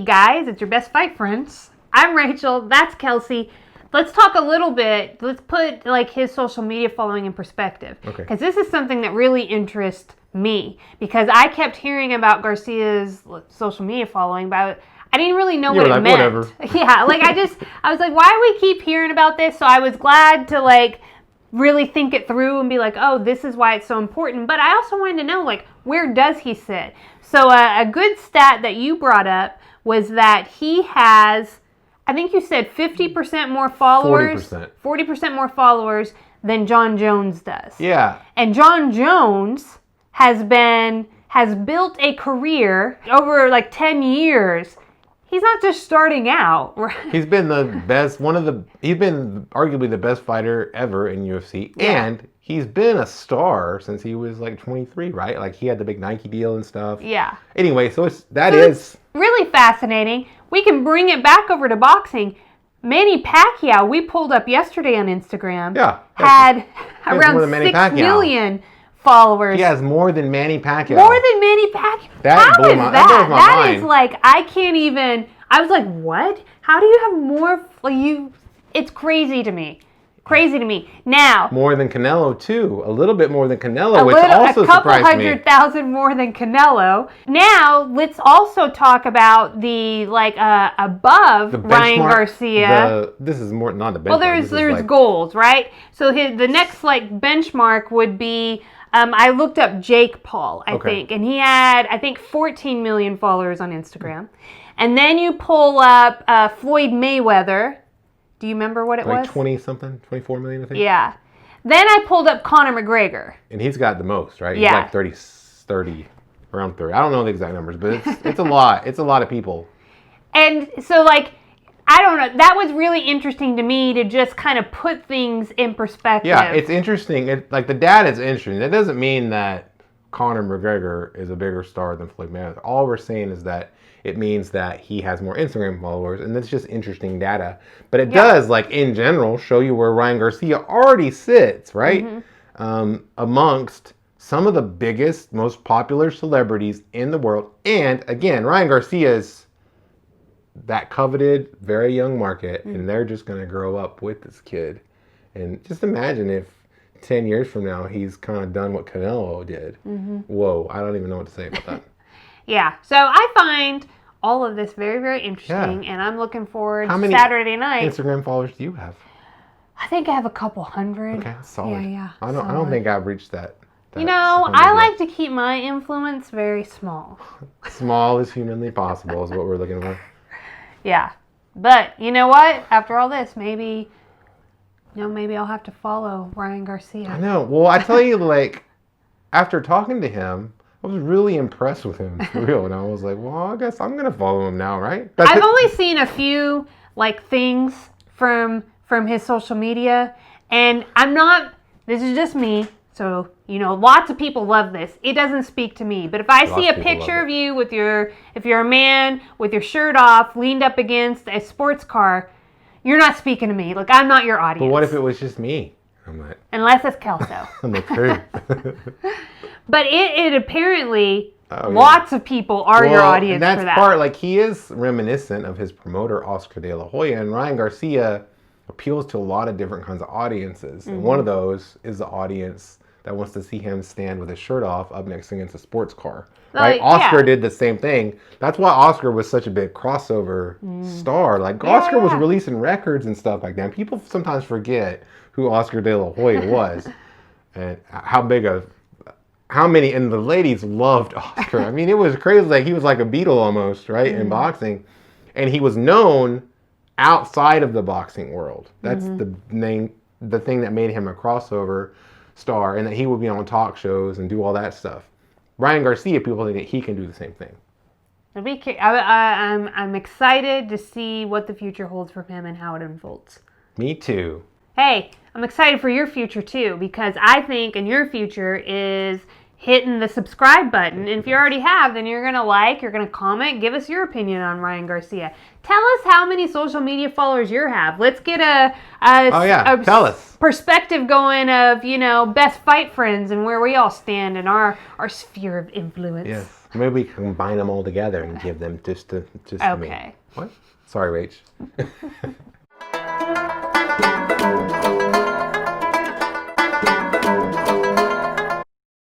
guys, it's your best fight friends. I'm Rachel, that's Kelsey. Let's talk a little bit, let's put like his social media following in perspective. Okay. Because this is something that really interests me. Because I kept hearing about Garcia's social media following, but I didn't really know what it meant. Whatever. Yeah, like I was like, why do we keep hearing about this? So I was glad to like really think it through and be like, oh, this is why it's so important. But I also wanted to know, like, where does he sit? So a good stat that you brought up was that he has, I think you said 50% more followers. 40%. 40% more followers than John Jones does. Yeah. And John Jones has built a career over like 10 years. He's not just starting out. He's been the best, he's been arguably the best fighter ever in UFC. Yeah. And he's been a star since he was like 23, right? Like he had the big Nike deal and stuff. Yeah. Anyway, so it's really fascinating. We can bring it back over to boxing. Manny Pacquiao, we pulled up yesterday on Instagram, had around 6 million followers. He has more than Manny Pacquiao. More than Manny Pacquiao. That blows my mind. That is like, I can't even, I was like, what? How do you have more, it's crazy to me. Crazy to me. Now. More than Canelo, too. A little bit more than Canelo, which also surprised me. A couple 100,000 more than Canelo. Now, let's also talk about the, above Ryan Garcia. This is more, not the benchmark. Well, there's goals, right? So the next, benchmark would be, I looked up Jake Paul, I think. And he had, 14 million followers on Instagram. And then you pull up Floyd Mayweather. Do you remember what it was? 20-something, 24 million, I think. Yeah. Then I pulled up Conor McGregor. And he's got the most, right? Yeah. He's like 30, around 30. I don't know the exact numbers, but it's a lot. It's a lot of people. And so, I don't know. That was really interesting to me to just kind of put things in perspective. Yeah, it's interesting. The data is interesting. That doesn't mean that Conor McGregor is a bigger star than Floyd Mayweather. All we're saying is that it means that he has more Instagram followers, and that's just interesting data. But it does, in general, show you where Ryan Garcia already sits, right? Mm-hmm. Amongst some of the biggest, most popular celebrities in the world. And, again, Ryan Garcia is that coveted, very young market, and they're just going to grow up with this kid. And just imagine if 10 years from now, he's kind of done what Canelo did. Mm-hmm. Whoa, I don't even know what to say about that. Yeah, so I find all of this very, very interesting, and I'm looking forward to Saturday night. How many Instagram followers do you have? I think I have a couple hundred. Okay, solid. Yeah. I don't think I've reached that. I like to keep my influence very small. Small as humanly possible is what we're looking for. Yeah, but you know what? After all this, maybe I'll have to follow Ryan Garcia. I know. Well, I tell you, after talking to him, I was really impressed with him, for real. And I was like, well, I guess I'm going to follow him now, right? I've only seen a few, things from his social media. And this is just me. So, lots of people love this. It doesn't speak to me. But if I see a picture of you if you're a man with your shirt off, leaned up against a sports car, you're not speaking to me. I'm not your audience. But what if it was just me? I'm like, unless it's Kelso. That's true. But it apparently, lots of people are your audience and for that. Part, he is reminiscent of his promoter, Oscar De La Hoya, and Ryan Garcia appeals to a lot of different kinds of audiences. Mm-hmm. And one of those is the audience that wants to see him stand with his shirt off up next against a sports car. Right? Oscar did the same thing. That's why Oscar was such a big crossover star. Oscar was releasing records and stuff like that. And people sometimes forget who Oscar De La Hoya was and how many, and the ladies loved Oscar. I mean, it was crazy. He was like a Beatle almost, right, in boxing. And he was known outside of the boxing world. That's the thing that made him a crossover star, and that he would be on talk shows and do all that stuff. Ryan Garcia, people think that he can do the same thing. I'm excited to see what the future holds for him and how it unfolds. Me too. Hey, I'm excited for your future too, because I think in your future is hitting the subscribe button. And if you already have, then you're going to like, you're going to comment, give us your opinion on Ryan Garcia. Tell us how many social media followers you have. Let's get a tell us. Perspective going of, best fight friends and where we all stand in our sphere of influence. Yes. Maybe we can combine them all together and give them just to me. Okay. What? Sorry, Rach.